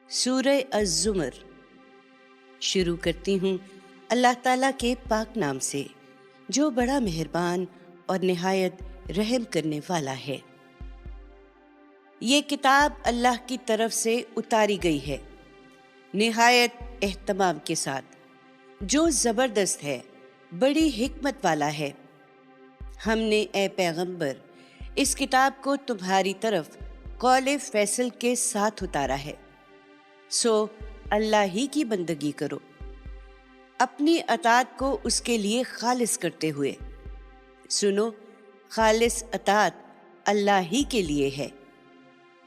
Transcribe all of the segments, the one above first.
سورہ الزمر شروع کرتی ہوں اللہ تعالیٰ کے پاک نام سے جو بڑا مہربان اور نہایت رحم کرنے والا ہے۔ یہ کتاب اللہ کی طرف سے اتاری گئی ہے نہایت اہتمام کے ساتھ، جو زبردست ہے، بڑی حکمت والا ہے۔ ہم نے اے پیغمبر اس کتاب کو تمہاری طرف قول فیصل کے ساتھ اتارا ہے، سو اللہ ہی کی بندگی کرو، اپنی اطاعت کو اس کے لیے خالص کرتے ہوئے۔ سنو، خالص اطاعت اللہ ہی کے لیے ہے۔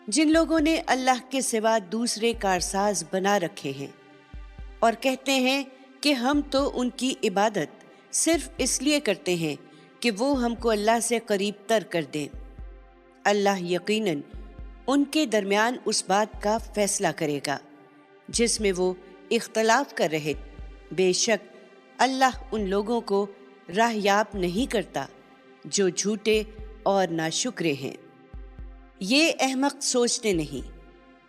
جن لوگوں نے اللہ کے سوا دوسرے کارساز بنا رکھے ہیں اور کہتے ہیں کہ ہم تو ان کی عبادت صرف اس لیے کرتے ہیں کہ وہ ہم کو اللہ سے قریب تر کر دیں، اللہ یقیناً ان کے درمیان اس بات کا فیصلہ کرے گا جس میں وہ اختلاف کر رہے۔ بے شک اللہ ان لوگوں کو راہ یاب نہیں کرتا جو جھوٹے اور ناشکرے ہیں۔ یہ احمق سوچتے نہیں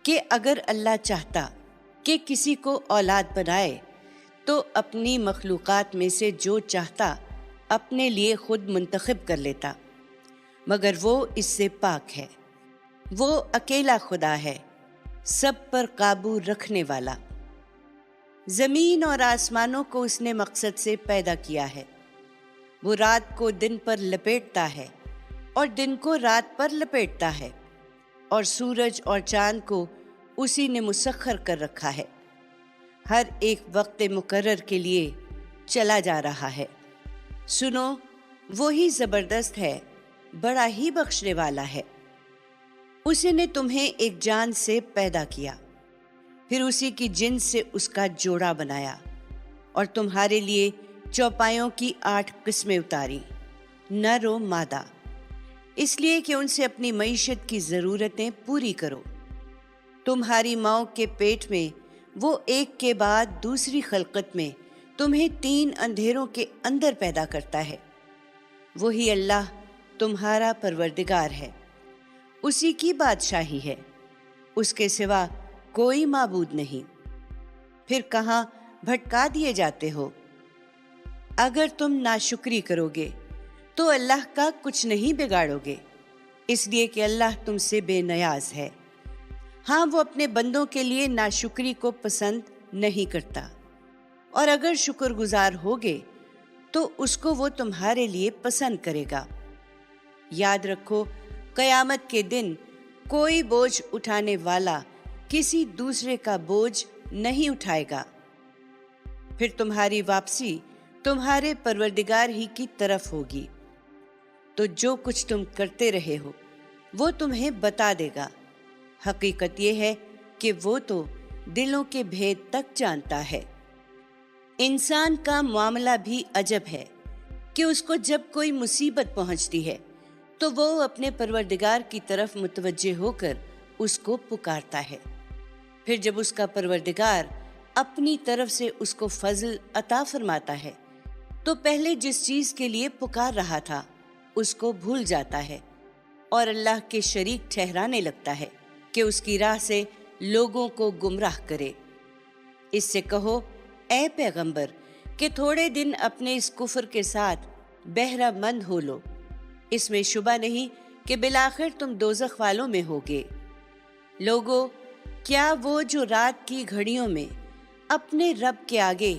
کہ اگر اللہ چاہتا کہ کسی کو اولاد بنائے تو اپنی مخلوقات میں سے جو چاہتا اپنے لیے خود منتخب کر لیتا، مگر وہ اس سے پاک ہے۔ وہ اکیلا خدا ہے، سب پر قابو رکھنے والا۔ زمین اور آسمانوں کو اس نے مقصد سے پیدا کیا ہے۔ وہ رات کو دن پر لپیٹتا ہے اور دن کو رات پر لپیٹتا ہے، اور سورج اور چاند کو اسی نے مسخر کر رکھا ہے۔ ہر ایک وقت مقرر کے لیے چلا جا رہا ہے۔ سنو، وہی زبردست ہے، بڑا ہی بخشنے والا ہے۔ اسی نے تمہیں ایک جان سے پیدا کیا، پھر اسی کی جنس سے اس کا جوڑا بنایا، اور تمہارے لیے چوپایوں کی 8 قسمیں اتاری، نر و مادہ، اس لیے کہ ان سے اپنی معیشت کی ضرورتیں پوری کرو۔ تمہاری ماؤں کے پیٹ میں وہ ایک کے بعد دوسری خلقت میں تمہیں 3 اندھیروں کے اندر پیدا کرتا ہے۔ وہی اللہ تمہارا پروردگار ہے، اسی کی بادشاہی ہے، اس کے سوا کوئی معبود نہیں۔ پھر کہاں بھٹکا دیے جاتے ہو؟ اگر تم ناشکری کرو گے تو اللہ کا کچھ نہیں بگاڑو گے، اس لیے کہ اللہ تم سے بے نیاز ہے۔ ہاں، وہ اپنے بندوں کے لیے ناشکری کو پسند نہیں کرتا، اور اگر شکر گزار ہوگے تو اس کو وہ تمہارے لیے پسند کرے گا۔ یاد رکھو، قیامت کے دن کوئی بوجھ اٹھانے والا کسی دوسرے کا بوجھ نہیں اٹھائے گا۔ پھر تمہاری واپسی تمہارے پروردگار ہی کی طرف ہوگی، تو جو کچھ تم کرتے رہے ہو وہ تمہیں بتا دے گا۔ حقیقت یہ ہے کہ وہ تو دلوں کے بھید تک جانتا ہے۔ انسان کا معاملہ بھی عجب ہے کہ اس کو جب کوئی مصیبت پہنچتی ہے تو وہ اپنے پروردگار کی طرف متوجہ ہو کر اس کو پکارتا ہے، پھر جب اس کا پروردگار اپنی طرف سے اس کو فضل عطا فرماتا ہے تو پہلے جس چیز کے لیے پکار رہا تھا اس کو بھول جاتا ہے اور اللہ کے شریک ٹھہرانے لگتا ہے کہ اس کی راہ سے لوگوں کو گمراہ کرے۔ اس سے کہو اے پیغمبر کہ تھوڑے دن اپنے اس کفر کے ساتھ بہرہ مند ہو لو، اس میں شبہ نہیں کہ بالآخر تم دوزخ والوں میں ہوگے۔ لوگو، کیا وہ جو رات کی گھڑیوں میں اپنے رب کے آگے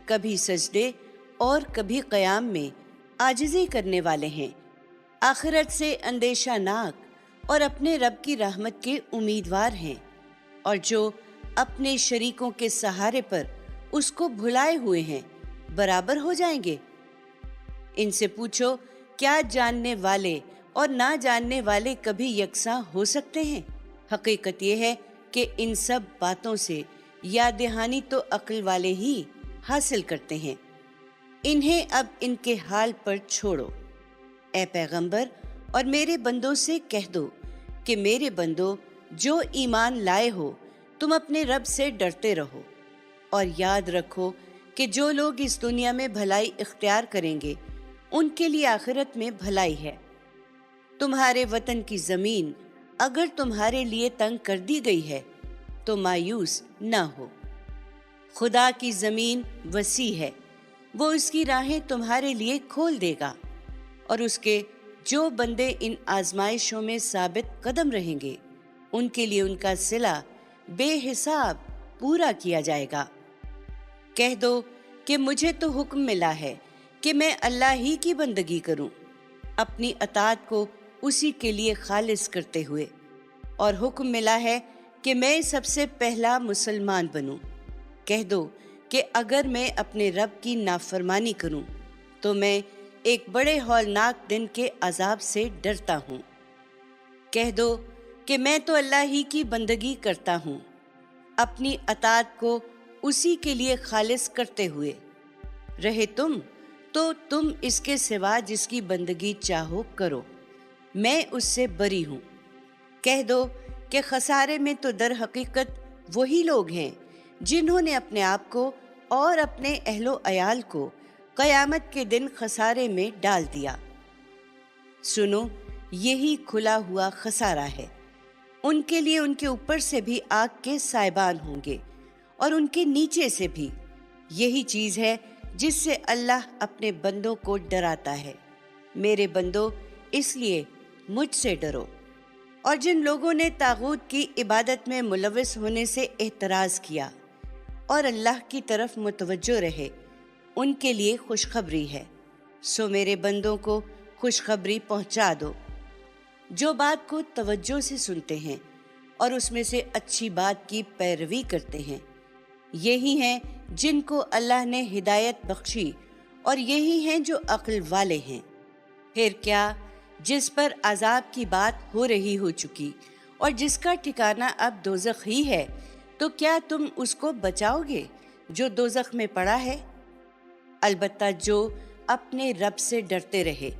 کبھی سجدے اور کبھی قیام میں عاجزی کرنے والے ہیں، آخرت سے اندیشہ ناک اور اپنے رب کی رحمت کے امیدوار ہیں، اور جو اپنے شریکوں کے سہارے پر اس کو بھلائے ہوئے ہیں، برابر ہو جائیں گے؟ ان سے پوچھو، کیا جاننے والے اور نہ جاننے والے کبھی یکساں ہو سکتے ہیں؟ حقیقت یہ ہے کہ ان سب باتوں سے یاد دہانی تو عقل والے ہی حاصل کرتے ہیں۔ انہیں اب ان کے حال پر چھوڑو۔ اے پیغمبر اور میرے بندوں سے کہہ دو کہ میرے بندو جو ایمان لائے ہو، تم اپنے رب سے ڈرتے رہو، اور یاد رکھو کہ جو لوگ اس دنیا میں بھلائی اختیار کریں گے ان کے لیے آخرت میں بھلائی ہے۔ تمہارے وطن کی زمین اگر تمہارے لیے تنگ کر دی گئی ہے تو مایوس نہ ہو۔ خدا کی زمین وسیع ہے، وہ اس کی راہیں تمہارے لیے کھول دے گا، اور اس کے جو بندے ان آزمائشوں میں ثابت قدم رہیں گے ان کے لیے ان کا صلہ بے حساب پورا کیا جائے گا۔ کہہ دو کہ مجھے تو حکم ملا ہے کہ میں اللہ ہی کی بندگی کروں، اپنی اطاعت کو اسی کے لیے خالص کرتے ہوئے، اور حکم ملا ہے کہ میں سب سے پہلا مسلمان بنوں۔ کہہ دو کہ اگر میں اپنے رب کی نافرمانی کروں تو میں ایک بڑے ہولناک دن کے عذاب سے ڈرتا ہوں۔ کہہ دو کہ میں تو اللہ ہی کی بندگی کرتا ہوں، اپنی اطاعت کو اسی کے لیے خالص کرتے ہوئے۔ رہے تم تو تم اس کے سوا جس کی بندگی چاہو کرو، میں اس سے بری ہوں۔ کہہ دو کہ خسارے میں تو در حقیقت وہی لوگ ہیں جنہوں نے اپنے آپ کو اور اپنے اہل و عیال کو قیامت کے دن خسارے میں ڈال دیا۔ سنو، یہی کھلا ہوا خسارہ ہے۔ ان کے لیے ان کے اوپر سے بھی آگ کے سائبان ہوں گے اور ان کے نیچے سے بھی۔ یہی چیز ہے جس سے اللہ اپنے بندوں کو ڈراتا ہے۔ میرے بندو، اس لیے مجھ سے ڈرو۔ اور جن لوگوں نے طاغوت کی عبادت میں ملوث ہونے سے اعتراض کیا اور اللہ کی طرف متوجہ رہے، ان کے لیے خوشخبری ہے۔ سو میرے بندوں کو خوشخبری پہنچا دو، جو بات کو توجہ سے سنتے ہیں اور اس میں سے اچھی بات کی پیروی کرتے ہیں۔ یہی ہیں جن کو اللہ نے ہدایت بخشی، اور یہی ہیں جو عقل والے ہیں۔ پھر کیا، جس پر عذاب کی بات ہو رہی ہو چکی اور جس کا ٹھکانہ اب دوزخ ہی ہے، تو کیا تم اس کو بچاؤ گے جو دوزخ میں پڑا ہے؟ البتہ جو اپنے رب سے ڈرتے رہے،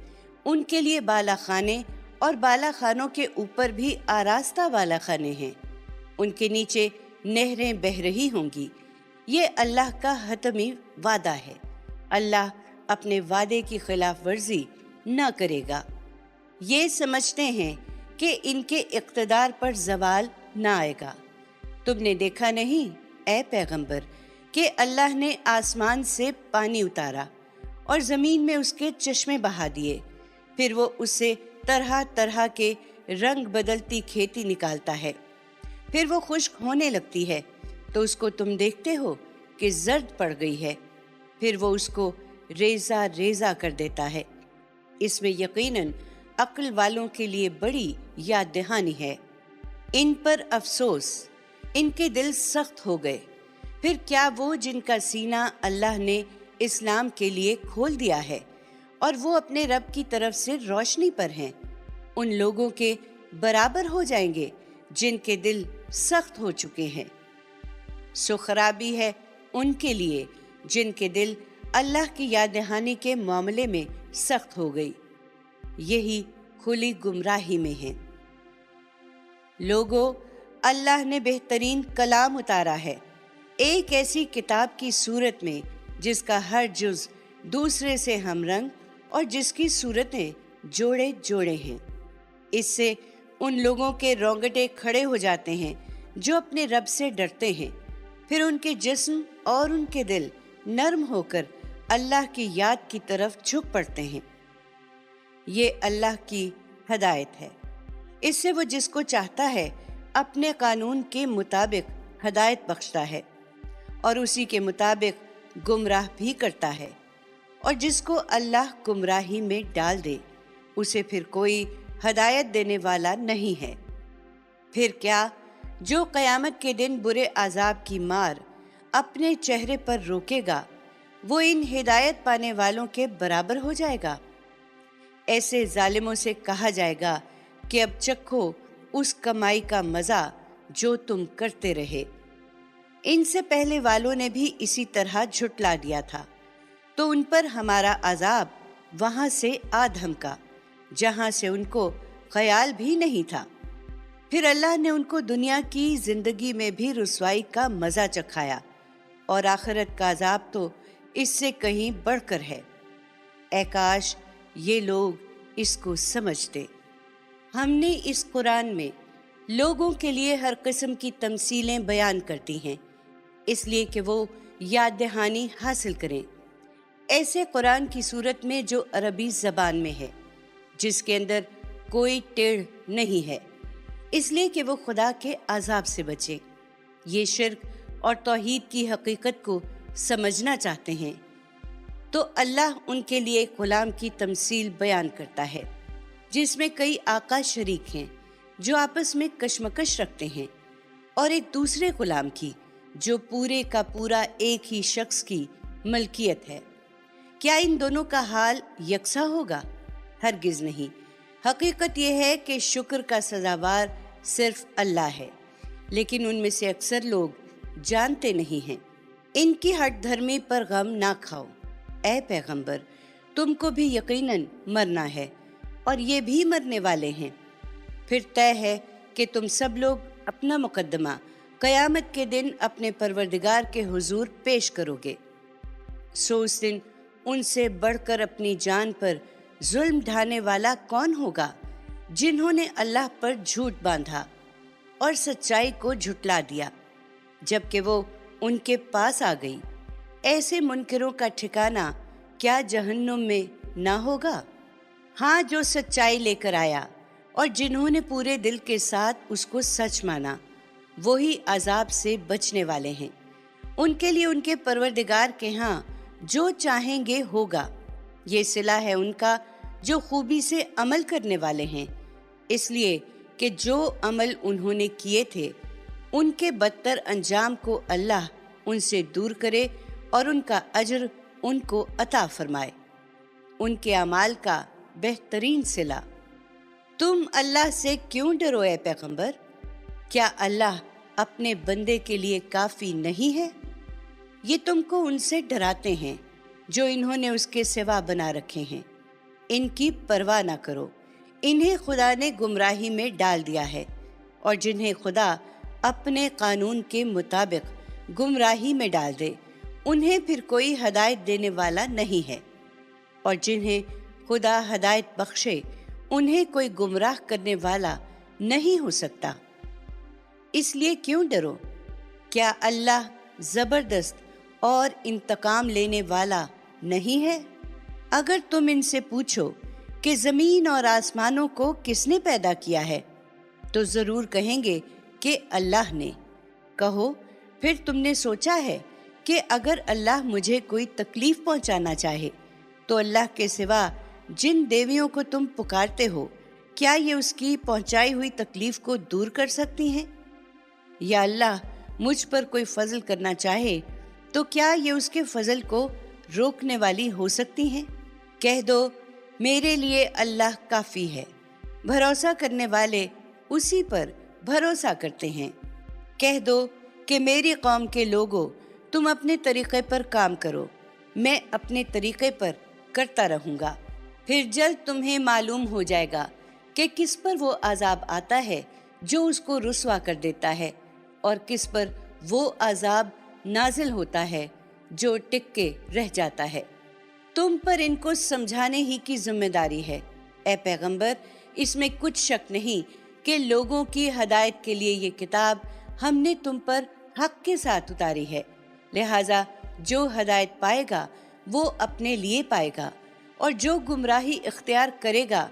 ان کے لیے بالا خانے اور بالا خانوں کے اوپر بھی آراستہ بالا خانے ہیں، ان کے نیچے نہریں بہہ رہی ہوں گی۔ یہ اللہ کا حتمی وعدہ ہے، اللہ اپنے وعدے کی خلاف ورزی نہ کرے گا۔ یہ سمجھتے ہیں کہ ان کے اقتدار پر زوال نہ آئے گا۔ تم نے دیکھا نہیں اے پیغمبر کہ اللہ نے آسمان سے پانی اتارا اور زمین میں اس کے چشمے بہا دیے، پھر وہ اس سے طرح طرح کے رنگ بدلتی کھیتی نکالتا ہے، پھر وہ خشک ہونے لگتی ہے تو اس کو تم دیکھتے ہو کہ زرد پڑ گئی ہے، پھر وہ اس کو ریزہ ریزہ کر دیتا ہے۔ اس میں یقیناً عقل والوں کے لیے بڑی یاد دہانی ہے۔ ان پر افسوس، ان کے دل سخت ہو گئے۔ پھر کیا وہ جن کا سینہ اللہ نے اسلام کے لیے کھول دیا ہے اور وہ اپنے رب کی طرف سے روشنی پر ہیں، ان لوگوں کے برابر ہو جائیں گے جن کے دل سخت ہو چکے ہیں؟ سو خرابی ہے ان کے لیے جن کے دل اللہ کی یاد دہانی کے معاملے میں سخت ہو گئی، یہی کھلی گمراہی میں ہیں۔ لوگو، اللہ نے بہترین کلام اتارا ہے، ایک ایسی کتاب کی صورت میں جس کا ہر جز دوسرے سے ہم رنگ اور جس کی صورتیں جوڑے جوڑے ہیں۔ اس سے ان لوگوں کے رونگٹے کھڑے ہو جاتے ہیں جو اپنے رب سے ڈرتے ہیں، پھر ان کے جسم اور ان کے دل نرم ہو کر اللہ کی یاد کی طرف جھک پڑتے ہیں۔ یہ اللہ کی ہدایت ہے، اس سے وہ جس کو چاہتا ہے اپنے قانون کے مطابق ہدایت بخشتا ہے اور اسی کے مطابق گمراہ بھی کرتا ہے، اور جس کو اللہ گمراہی میں ڈال دے اسے پھر کوئی ہدایت دینے والا نہیں ہے۔ پھر کیا، جو قیامت کے دن برے عذاب کی مار اپنے چہرے پر روکے گا وہ ان ہدایت پانے والوں کے برابر ہو جائے گا؟ ایسے ظالموں سے کہا جائے گا کہ اب چکھو اس کمائی کا مزہ جو تم کرتے رہے۔ ان سے پہلے والوں نے بھی اسی طرح جھٹلا دیا تھا، تو ان پر ہمارا عذاب وہاں سے آ دھمکا جہاں سے ان کو خیال بھی نہیں تھا۔ پھر اللہ نے ان کو دنیا کی زندگی میں بھی رسوائی کا مزہ چکھایا، اور آخرت کا عذاب تو اس سے کہیں بڑھ کر ہے۔ اے کاش یہ لوگ اس کو سمجھتے۔ ہم نے اس قرآن میں لوگوں کے لیے ہر قسم کی تمثیلیں بیان کرتی ہیں، اس لیے کہ وہ یاد دہانی حاصل کریں۔ ایسے قرآن کی صورت میں جو عربی زبان میں ہے، جس کے اندر کوئی ٹیڑھ نہیں ہے، اس لیے کہ وہ خدا کے عذاب سے بچے۔ یہ شرک اور توحید کی حقیقت کو سمجھنا چاہتے ہیں تو اللہ ان کے لیے ایک غلام کی تمثیل بیان کرتا ہے جس میں کئی آقا شریک ہیں جو آپس میں کشمکش رکھتے ہیں، اور ایک دوسرے غلام کی جو پورے کا پورا ایک ہی شخص کی ملکیت ہے۔ کیا ان دونوں کا حال یکساں ہوگا؟ ہرگز نہیں۔ حقیقت یہ ہے کہ شکر کا سزاوار صرف اللہ ہے، لیکن ان میں سے اکثر لوگ جانتے نہیں ہیں۔ ان کی ہٹ دھرمی پر غم نہ کھاؤ، اے پیغمبر، تم کو بھی یقیناً مرنا ہے اور یہ بھی مرنے والے ہیں۔ پھر طے ہے کہ تم سب لوگ اپنا مقدمہ قیامت کے دن اپنے پروردگار کے حضور پیش کرو گے۔ سو اس دن ان سے بڑھ کر اپنی جان پر ظلم ڈھانے والا کون ہوگا؟ جنہوں نے اللہ پر جھوٹ باندھا اور سچائی کو جھٹلا دیا جبکہ وہ ان کے پاس آ گئی۔ ایسے منکروں کا ٹھکانہ کیا جہنم میں نہ ہوگا؟ ہاں، جو سچائی لے کر آیا اور جنہوں نے پورے دل کے ساتھ اس کو سچ مانا، وہی عذاب سے بچنے والے ہیں۔ ان کے لیے ان کے پروردگار کے ہاں جو چاہیں گے ہوگا۔ یہ صلہ ہے ان کا جو خوبی سے عمل کرنے والے ہیں، اس لیے کہ جو عمل انہوں نے کیے تھے ان کے بدتر انجام کو اللہ ان سے دور کرے اور ان کا اجر ان کو عطا فرمائے، ان کے اعمال کا بہترین صلہ۔ تم اللہ سے کیوں ڈرو اے پیغمبر؟ کیا اللہ اپنے بندے کے لیے کافی نہیں ہے؟ یہ تم کو ان سے ڈراتے ہیں جو انہوں نے اس کے سوا بنا رکھے ہیں۔ ان کی پرواہ نہ کرو، انہیں خدا نے گمراہی میں ڈال دیا ہے، اور جنہیں خدا اپنے قانون کے مطابق گمراہی میں ڈال دے انہیں پھر کوئی ہدایت دینے والا نہیں ہے، اور جنہیں خدا ہدایت بخشے انہیں کوئی گمراہ کرنے والا نہیں ہو سکتا۔ اس لیے کیوں ڈرو؟ کیا اللہ زبردست اور انتقام لینے والا نہیں ہے؟ اگر تم ان سے پوچھو کہ زمین اور آسمانوں کو کس نے پیدا کیا ہے تو ضرور کہیں گے کہ اللہ نے۔ کہو، پھر تم نے سوچا ہے کہ اگر اللہ مجھے کوئی تکلیف پہنچانا چاہے تو اللہ کے سوا جن دیویوں کو تم پکارتے ہو، کیا یہ اس کی پہنچائی ہوئی تکلیف کو دور کر سکتی ہیں؟ یا اللہ مجھ پر کوئی فضل کرنا چاہے تو کیا یہ اس کے فضل کو روکنے والی ہو سکتی ہیں؟ کہہ دو، میرے لیے اللہ کافی ہے، بھروسہ کرنے والے اسی پر بھروسہ کرتے ہیں۔ کہہ دو کہ میری قوم کے لوگوں، تم اپنے طریقے پر کام کرو، میں اپنے طریقے پر کرتا رہوں گا۔ پھر جلد تمہیں معلوم ہو جائے گا کہ کس پر وہ عذاب آتا ہے جو اس کو رسوا کر دیتا ہے، اور کس پر وہ عذاب نازل ہوتا ہے جو ٹک کے رہ جاتا ہے۔ تم پر ان کو سمجھانے ہی کی ذمہ داری ہے، اے پیغمبر۔ اس میں کچھ شک نہیں کہ لوگوں کی ہدایت کے لیے یہ کتاب ہم نے تم پر حق کے ساتھ اتاری ہے، لہٰذا جو ہدایت پائے گا وہ اپنے لیے پائے گا، اور جو گمراہی اختیار کرے گا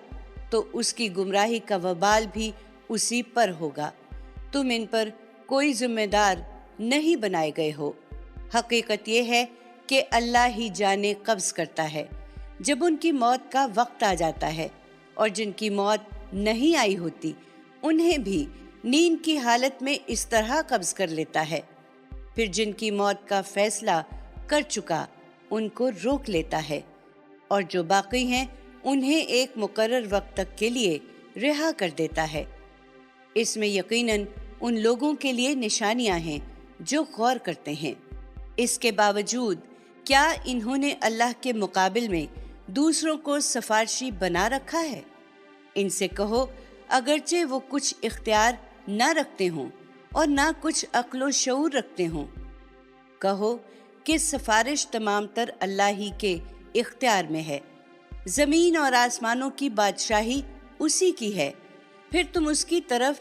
تو اس کی گمراہی کا وبال بھی اسی پر ہوگا۔ تم ان پر کوئی ذمہ دار نہیں بنائے گئے ہو۔ حقیقت یہ ہے کہ اللہ ہی جانیں قبض کرتا ہے جب ان کی موت کا وقت آ جاتا ہے، اور جن کی موت نہیں آئی ہوتی انہیں بھی نیند کی حالت میں اس طرح قبض کر لیتا ہے، پھر جن کی موت کا فیصلہ کر چکا ان کو روک لیتا ہے، اور جو باقی ہیں انہیں ایک مقرر وقت تک کے لیے رہا کر دیتا ہے۔ اس میں یقیناً ان لوگوں کے لیے نشانیاں ہیں جو غور کرتے ہیں۔ اس کے باوجود کیا انہوں نے اللہ کے مقابل میں دوسروں کو سفارشی بنا رکھا ہے؟ ان سے کہو، اگرچہ وہ کچھ اختیار نہ رکھتے ہوں اور نہ کچھ عقل و شعور رکھتے ہوں، کہو کہ سفارش تمام تر اللہ ہی کے اختیار میں ہے۔ زمین اور آسمانوں کی بادشاہی اسی کی ہے، پھر تم اس کی طرف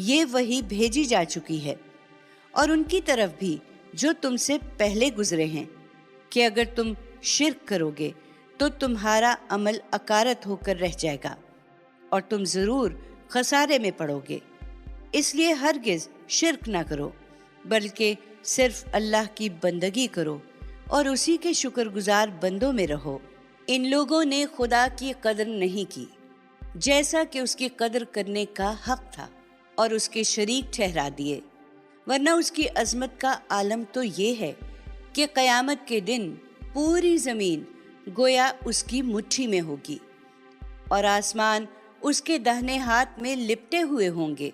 یہ وحی بھیجی جا چکی ہے، اور ان کی طرف بھی جو تم سے پہلے گزرے ہیں، کہ اگر تم شرک کرو گے تو تمہارا عمل اکارت ہو کر رہ جائے گا اور تم ضرور خسارے میں پڑو گے۔ اس لیے ہرگز شرک نہ کرو، بلکہ صرف اللہ کی بندگی کرو اور اسی کے شکر گزار بندوں میں رہو۔ ان لوگوں نے خدا کی قدر نہیں کی جیسا کہ اس کی قدر کرنے کا حق تھا، اور اس کے شریک ٹھہرا دیے، ورنہ اس کی عظمت کا عالم تو یہ ہے کہ قیامت کے دن پوری زمین گویا اس کی مٹھی میں ہوگی اور آسمان اس کے داہنے ہاتھ میں لپٹے ہوئے ہوں گے۔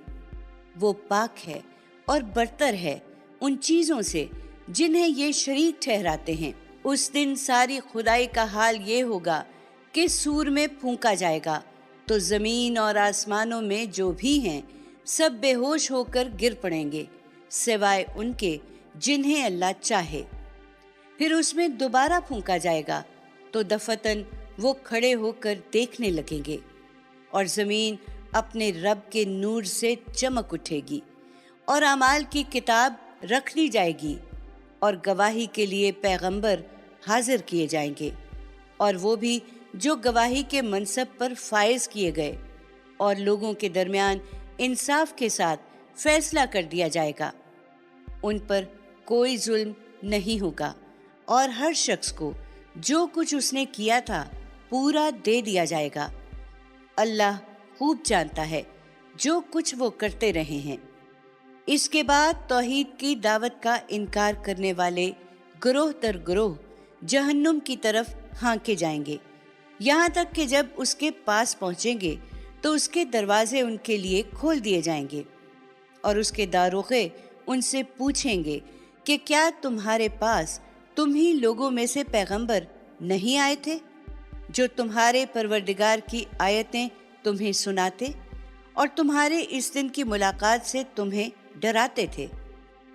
وہ پاک ہے اور برتر ہے ان چیزوں سے جنہیں یہ شریک ٹھہراتے ہیں۔ اس دن ساری خدائی کا حال یہ ہوگا کہ سور میں پھونکا جائے گا تو زمین اور آسمانوں میں جو بھی ہیں سب بے ہوش ہو کر گر پڑیں گے، سوائے ان کے جنہیں اللہ چاہے۔ پھر اس میں دوبارہ پھونکا جائے گا تو دفتن وہ کھڑے ہو کر دیکھنے لگیں گے، اور زمین اپنے رب کے نور سے چمک اٹھے گی، اور اعمال کی کتاب رکھ لی جائے گی، اور گواہی کے لیے پیغمبر حاضر کیے جائیں گے، اور وہ بھی جو گواہی کے منصب پر فائز کیے گئے، اور لوگوں کے درمیان انصاف کے ساتھ فیصلہ کر دیا جائے گا۔ ان پر کوئی ظلم نہیں ہوگا، اور ہر شخص کو جو کچھ اس نے کیا تھا پورا دے دیا جائے گا۔ اللہ خوب جانتا ہے جو کچھ وہ کرتے رہے ہیں۔ اس کے بعد توحید کی دعوت کا انکار کرنے والے گروہ در گروہ جہنم کی طرف ہانکے جائیں گے، یہاں تک کہ جب اس کے پاس پہنچیں گے تو اس کے دروازے ان کے لیے کھول دیے جائیں گے، اور اس کے داروغے ان سے پوچھیں گے کہ کیا تمہارے پاس تم ہی لوگوں میں سے پیغمبر نہیں آئے تھے جو تمہارے پروردگار کی آیتیں تمہیں سناتے اور تمہارے اس دن کی ملاقات سے تمہیں ڈراتے تھے؟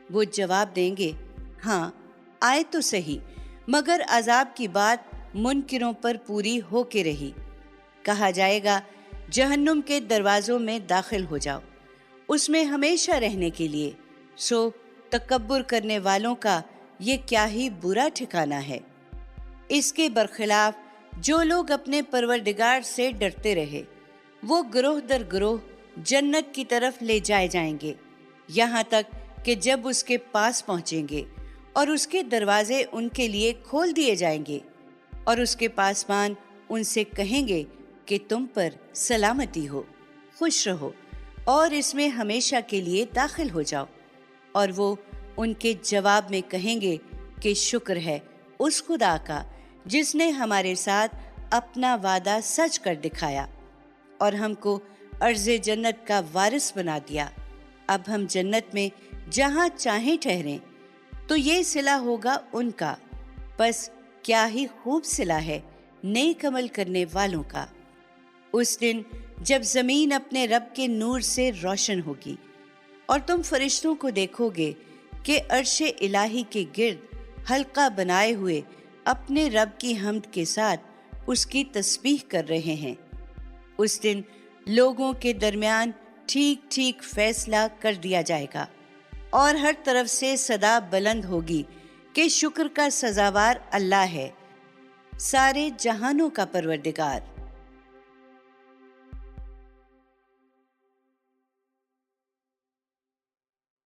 وہ جواب دیں گے، ہاں آئے تو صحیح، مگر عذاب کی بات منکروں پر پوری ہو کے رہی۔ کہا جائے گا، جہنم کے دروازوں میں داخل ہو جاؤ، اس میں ہمیشہ رہنے کے لیے، سو تکبر کرنے والوں کا یہ کیا ہی برا ٹھکانہ ہے۔ اس کے برخلاف جو لوگ اپنے پروردگار سے ڈرتے رہے، وہ گروہ در گروہ جنت کی طرف لے جائے جائیں گے، یہاں تک کہ جب اس کے پاس پہنچیں گے اور اس کے دروازے ان کے لیے کھول دیے جائیں گے، اور اس کے پاسبان ان سے کہیں گے کہ تم پر سلامتی ہو، خوش رہو اور اس میں ہمیشہ کے لیے داخل ہو جاؤ، اور وہ ان کے جواب میں کہیں گے کہ شکر ہے اس خدا کا جس نے ہمارے ساتھ اپنا وعدہ سچ کر دکھایا اور ہم کو ارض جنت کا وارث بنا دیا۔ اب ہم جنت میں جہاں چاہیں ٹھہریں، تو یہ صلہ ہوگا ان کا، بس کیا ہی خوب صلہ ہے نیک عمل کرنے والوں کا۔ اس دن جب زمین اپنے رب کے نور سے روشن ہوگی اور تم فرشتوں کو دیکھو گے کہ عرش الہی کے گرد حلقہ بنائے ہوئے اپنے رب کی حمد کے ساتھ اس کی تسبیح کر رہے ہیں، اس دن لوگوں کے درمیان ٹھیک ٹھیک فیصلہ کر دیا جائے گا، اور ہر طرف سے صدا بلند ہوگی کہ شکر کا سزاوار اللہ ہے، سارے جہانوں کا پروردگار۔